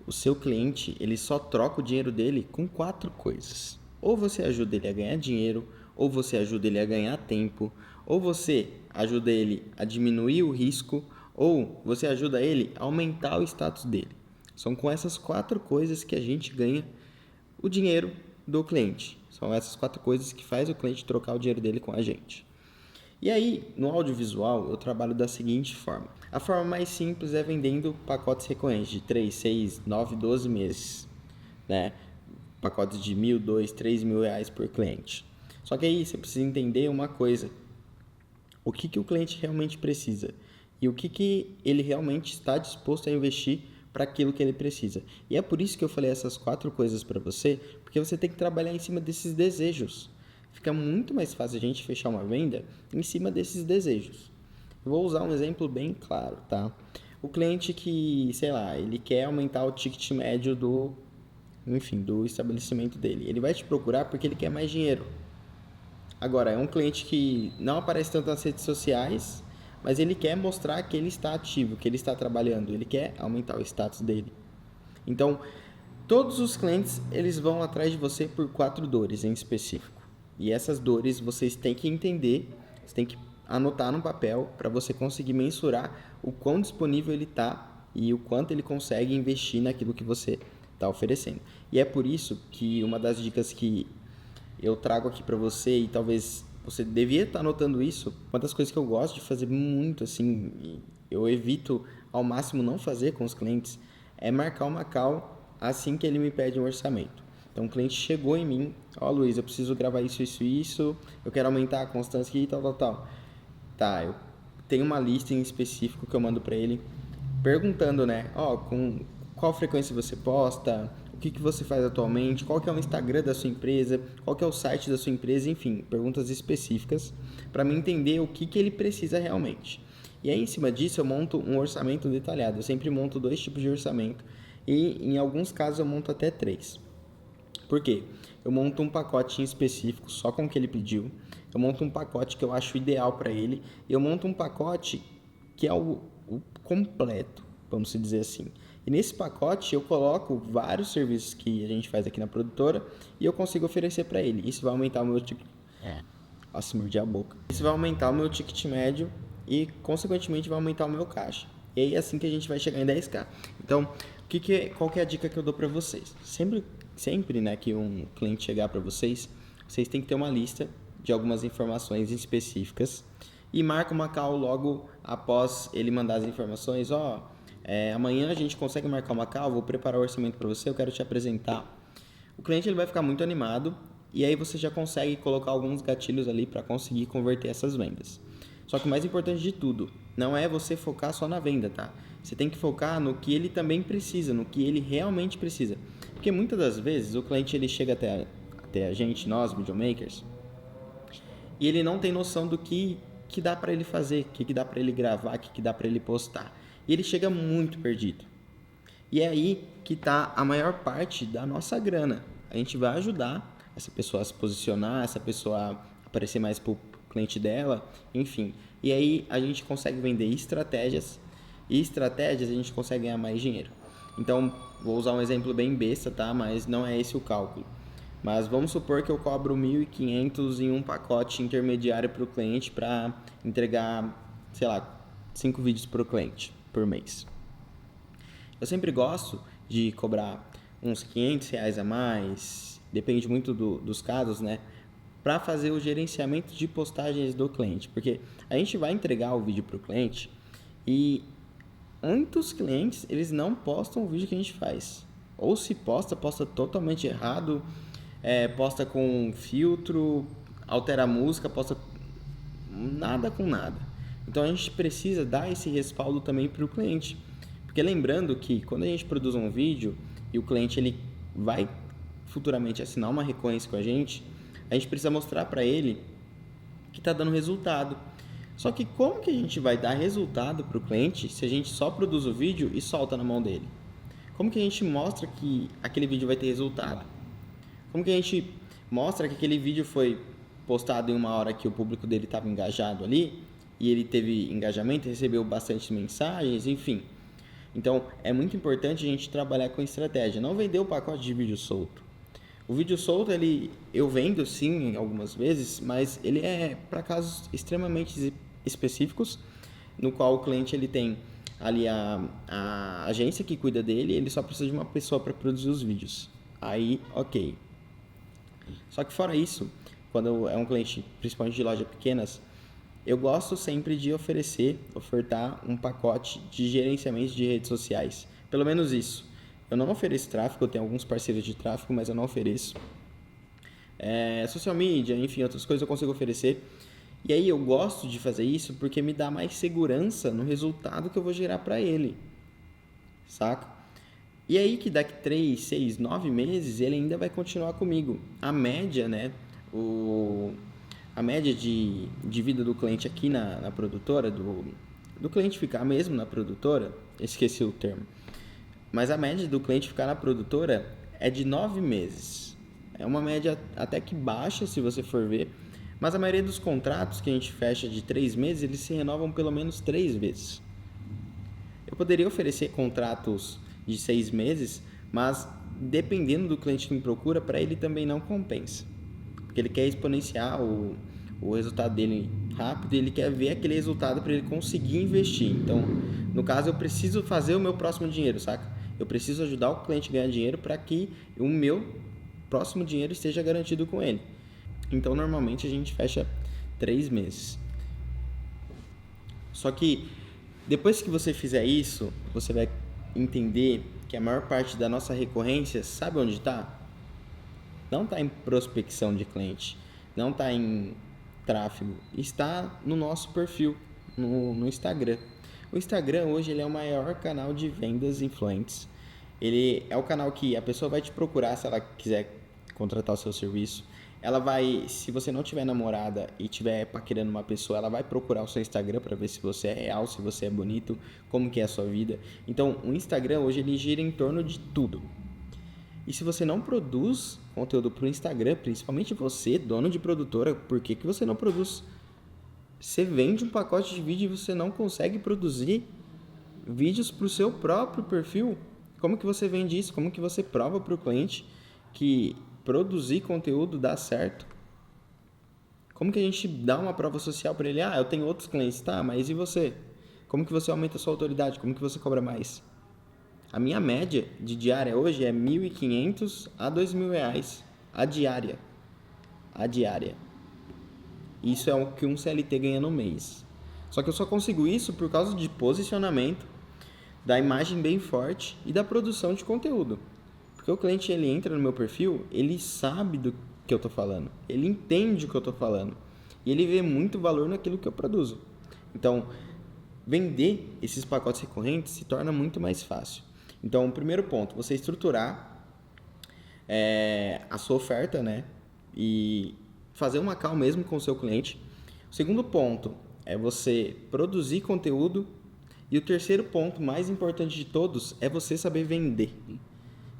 o seu cliente, ele só troca o dinheiro dele com 4 coisas. Ou você ajuda ele a ganhar dinheiro, ou você ajuda ele a ganhar tempo, ou você ajuda ele a diminuir o risco, ou você ajuda ele a aumentar o status dele. São com essas 4 coisas que a gente ganha o dinheiro do cliente. São essas 4 coisas que faz o cliente trocar o dinheiro dele com a gente. E aí, no audiovisual, eu trabalho da seguinte forma. A forma mais simples é vendendo pacotes recorrentes de 3, 6, 9, 12 meses, né? Pacotes de 1.000, 2, 3 mil reais por cliente. Só que aí você precisa entender uma coisa. O que o cliente realmente precisa e o que ele realmente está disposto a investir para aquilo que ele precisa. E é por isso que eu falei essas 4 coisas para você, porque você tem que trabalhar em cima desses desejos. Fica muito mais fácil a gente fechar uma venda em cima desses desejos. Vou usar um exemplo bem claro, tá? O cliente que, sei lá, ele quer aumentar o ticket médio do estabelecimento dele. Ele vai te procurar porque ele quer mais dinheiro. Agora, é um cliente que não aparece tanto nas redes sociais, mas ele quer mostrar que ele está ativo, que ele está trabalhando, ele quer aumentar o status dele. Então, todos os clientes, eles vão atrás de você por 4 dores em específico. E essas dores vocês têm que entender, você tem que anotar no papel para você conseguir mensurar o quão disponível ele está e o quanto ele consegue investir naquilo que você está oferecendo. E é por isso que uma das dicas que eu trago aqui para você, e talvez você devia estar anotando isso, uma das coisas que eu gosto de fazer muito, assim, eu evito ao máximo não fazer com os clientes, é marcar uma call assim que ele me pede um orçamento. Então, o cliente chegou em mim, Luiz, eu preciso gravar isso, eu quero aumentar a constância aqui e tal. Tá, eu tenho uma lista em específico que eu mando para ele, perguntando, né, com qual frequência você posta, o que você faz atualmente, qual que é o Instagram da sua empresa, qual que é o site da sua empresa, enfim, perguntas específicas para mim entender o que ele precisa realmente. E aí, em cima disso, eu monto um orçamento detalhado. Eu sempre monto 2 tipos de orçamento e, em alguns casos, eu monto até 3. Por quê? Eu monto um pacote em específico só com o que ele pediu. Eu monto um pacote que eu acho ideal para ele. E eu monto um pacote que é o completo, vamos dizer assim. E nesse pacote eu coloco vários serviços que a gente faz aqui na produtora e eu consigo oferecer para ele. Isso vai aumentar o meu ticket. Nossa, mordi a boca. Isso vai aumentar o meu ticket médio e, consequentemente, vai aumentar o meu caixa. E aí é assim que a gente vai chegar em 10k. Então, qual que é a dica que eu dou para vocês? Sempre, né, que um cliente chegar para vocês têm que ter uma lista de algumas informações específicas e marca uma call logo após ele mandar as informações. Amanhã a gente consegue marcar uma call, vou preparar o orçamento para você, eu quero te apresentar. O cliente ele vai ficar muito animado e aí você já consegue colocar alguns gatilhos ali para conseguir converter essas vendas. Só que o mais importante de tudo, não é você focar só na venda, tá? Você tem que focar no que ele também precisa, no que ele realmente precisa. Porque muitas das vezes o cliente ele chega até a gente, nós, videomakers, e ele não tem noção do que dá para ele fazer, o que dá para ele gravar, o que dá para ele postar. E ele chega muito perdido. E é aí que está a maior parte da nossa grana. A gente vai ajudar essa pessoa a se posicionar, essa pessoa a aparecer mais para o cliente dela, enfim. E aí a gente consegue vender estratégias, e estratégias a gente consegue ganhar mais dinheiro. Então, vou usar um exemplo bem besta, tá? Mas não é esse o cálculo. Mas vamos supor que eu cobro 1.500 em um pacote intermediário para o cliente para entregar, 5 vídeos para o cliente por mês. Eu sempre gosto de cobrar uns R$500 a mais, depende muito dos casos, né? Para fazer o gerenciamento de postagens do cliente. Porque a gente vai entregar o vídeo para o cliente e muitos clientes, eles não postam o vídeo que a gente faz. Ou se posta totalmente errado, posta com filtro, altera a música, posta nada com nada. Então a gente precisa dar esse respaldo também para o cliente. Porque lembrando que quando a gente produz um vídeo e o cliente ele vai futuramente assinar uma recorrência com a gente precisa mostrar para ele que está dando resultado. Só que como que a gente vai dar resultado para o cliente se a gente só produz o vídeo e solta na mão dele? Como que a gente mostra que aquele vídeo vai ter resultado? Como que a gente mostra que aquele vídeo foi postado em uma hora que o público dele estava engajado ali e ele teve engajamento, recebeu bastante mensagens, enfim. Então, é muito importante a gente trabalhar com estratégia, não vender o pacote de vídeo solto. O vídeo solto, eu vendo sim algumas vezes, mas ele é para casos extremamente específicos, no qual o cliente ele tem ali a agência que cuida dele, ele só precisa de uma pessoa para produzir os vídeos. Aí, ok. Só que fora isso, quando é um cliente, principalmente de lojas pequenas, eu gosto sempre de ofertar um pacote de gerenciamento de redes sociais. Pelo menos isso. Eu não ofereço tráfego, eu tenho alguns parceiros de tráfego, mas eu não ofereço. Social media, enfim, outras coisas eu consigo oferecer. E aí eu gosto de fazer isso porque me dá mais segurança no resultado que eu vou gerar para ele. Saca? E aí que daqui 3, 6, 9 meses ele ainda vai continuar comigo. A média, né? A média de vida do cliente aqui na produtora, do cliente ficar mesmo na produtora, esqueci o termo. Mas a média do cliente ficar na produtora é de 9 meses. É uma média até que baixa, se você for ver. Mas a maioria dos contratos que a gente fecha de 3 meses, eles se renovam pelo menos 3 vezes. Eu poderia oferecer contratos de 6 meses, mas dependendo do cliente que me procura, para ele também não compensa. Porque ele quer exponenciar o resultado dele rápido e ele quer ver aquele resultado para ele conseguir investir. Então, no caso, eu preciso fazer o meu próximo dinheiro, saca? Eu preciso ajudar o cliente a ganhar dinheiro para que o meu próximo dinheiro esteja garantido com ele. Então, normalmente, a gente fecha 3 meses. Só que, depois que você fizer isso, você vai entender que a maior parte da nossa recorrência, sabe onde está? Não está em prospecção de cliente, não está em tráfego, está no nosso perfil, no Instagram. O Instagram hoje ele é o maior canal de vendas influentes. Ele é o canal que a pessoa vai te procurar se ela quiser contratar o seu serviço. Ela vai, se você não tiver namorada e tiver paquerando uma pessoa, ela vai procurar o seu Instagram para ver se você é real, se você é bonito, como que é a sua vida. Então, o Instagram hoje ele gira em torno de tudo. E se você não produz conteúdo para o Instagram, principalmente você, dono de produtora, por que você não produz? Você vende um pacote de vídeo e você não consegue produzir vídeos para o seu próprio perfil? Como que você vende isso? Como que você prova para o cliente que produzir conteúdo dá certo? Como que a gente dá uma prova social para ele? Ah, eu tenho outros clientes, tá, mas e você? Como que você aumenta a sua autoridade? Como que você cobra mais? A minha média de diária hoje é R$ 1.500 a R$ 2.000 a diária. A diária. Isso é o que um CLT ganha no mês. Só que eu só consigo isso por causa de posicionamento, da imagem bem forte e da produção de conteúdo. Porque o cliente ele entra no meu perfil, ele sabe do que eu estou falando, ele entende o que eu estou falando e ele vê muito valor naquilo que eu produzo. Então, vender esses pacotes recorrentes se torna muito mais fácil. Então, o primeiro ponto, você estruturar a sua oferta, né? E fazer uma call mesmo com o seu cliente. O segundo ponto é você produzir conteúdo. E o terceiro ponto, mais importante de todos, é você saber vender.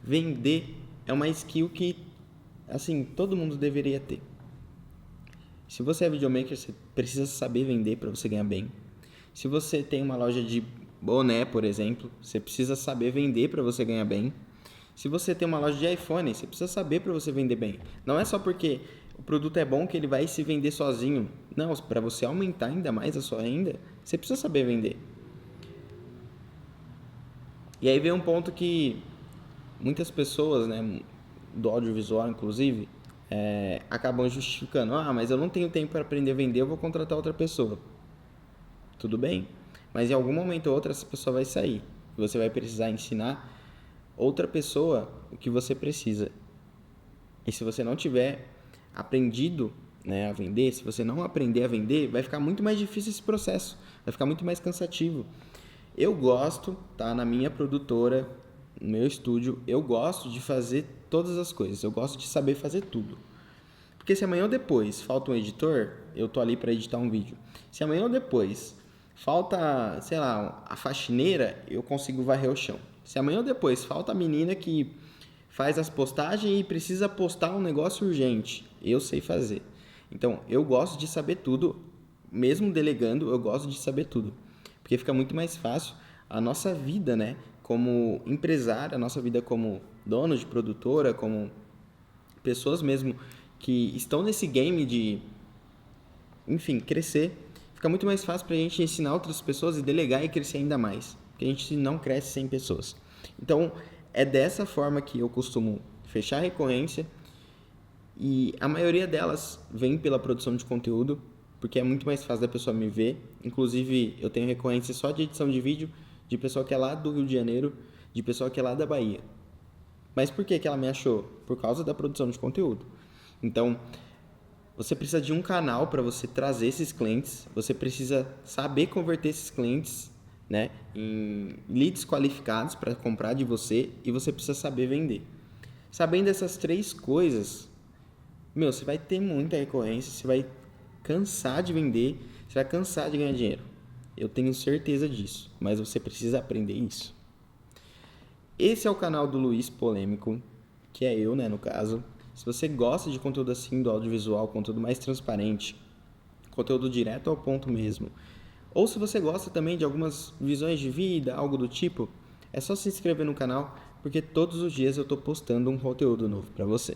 Vender é uma skill que, assim, todo mundo deveria ter. Se você é videomaker, você precisa saber vender para você ganhar bem. Se você tem uma loja de boné, por exemplo, você precisa saber vender para você ganhar bem. Se você tem uma loja de iPhone, você precisa saber para você vender bem. Não é só porque o produto é bom que ele vai se vender sozinho. Não, para você aumentar ainda mais a sua renda, você precisa saber vender. E aí vem um ponto que muitas pessoas, né, do audiovisual inclusive, acabam justificando. Ah, mas eu não tenho tempo para aprender a vender, eu vou contratar outra pessoa. Tudo bem, mas em algum momento ou outro essa pessoa vai sair. Você vai precisar ensinar outra pessoa o que você precisa. E se você não tiver aprendido, né, a vender, se você não aprender a vender, vai ficar muito mais difícil esse processo, vai ficar muito mais cansativo. Eu gosto, tá, na minha produtora, no meu estúdio, eu gosto de fazer todas as coisas, eu gosto de saber fazer tudo. Porque se amanhã ou depois falta um editor, eu tô ali para editar um vídeo. Se amanhã ou depois falta, sei lá, a faxineira, eu consigo varrer o chão. Se amanhã ou depois falta a menina que faz as postagens e precisa postar um negócio urgente, eu sei fazer. Então, eu gosto de saber tudo, mesmo delegando, eu gosto de saber tudo. Porque fica muito mais fácil a nossa vida, né? Como empresário, a nossa vida como dono de produtora, como pessoas mesmo que estão nesse game de, enfim, crescer. Fica muito mais fácil para a gente ensinar outras pessoas e delegar e crescer ainda mais. Porque a gente não cresce sem pessoas. Então, é dessa forma que eu costumo fechar a recorrência. E a maioria delas vem pela produção de conteúdo, porque é muito mais fácil da pessoa me ver. Inclusive, eu tenho recorrência só de edição de vídeo de pessoa que é lá do Rio de Janeiro, de pessoa que é lá da Bahia. Mas por que ela me achou? Por causa da produção de conteúdo. Então, você precisa de um canal para você trazer esses clientes, você precisa saber converter esses clientes, né, em leads qualificados para comprar de você, e você precisa saber vender. Sabendo essas 3 coisas, você vai ter muita recorrência, você vai cansar de vender, você vai cansar de ganhar dinheiro. Eu tenho certeza disso, mas você precisa aprender isso. Esse é o canal do Luiz Polêmico, que é eu, né, no caso. Se você gosta de conteúdo assim, do audiovisual, conteúdo mais transparente, conteúdo direto ao ponto mesmo, ou se você gosta também de algumas visões de vida, algo do tipo, é só se inscrever no canal, porque todos os dias eu estou postando um conteúdo novo para você.